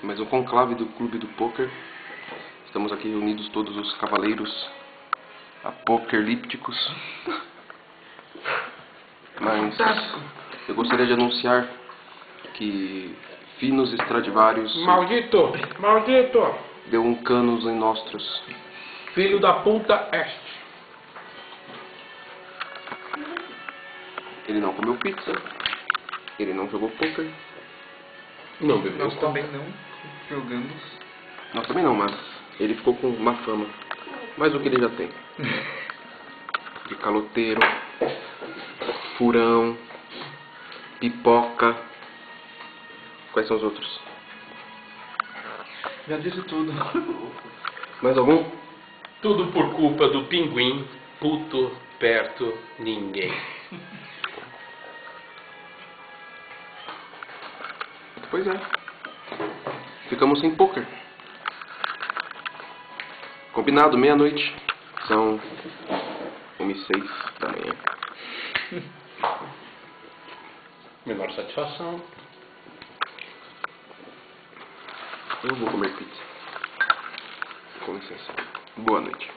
mais um conclave do Clube do Poker. Estamos aqui reunidos todos os cavaleiros apocalípticos. Mas eu gostaria de anunciar que Finos Stradivarius Maldito! Maldito! deu um canos em nostros. Filho da puta este. Ele não comeu pizza. Ele não jogou poker. Não bebeu. Nós também não jogamos. Nós também não, mas ele ficou com má fama. Mais do que ele já tem. De caloteiro, furão, pipoca. Quais são os outros? Já disse tudo. Mais algum? Tudo por culpa do pinguim, puto, perto, ninguém. Pois é. Ficamos sem poker. Combinado, meia-noite. São 1h06 da manhã. Menor satisfação. Eu vou comer pizza. Com licença. Boa noite.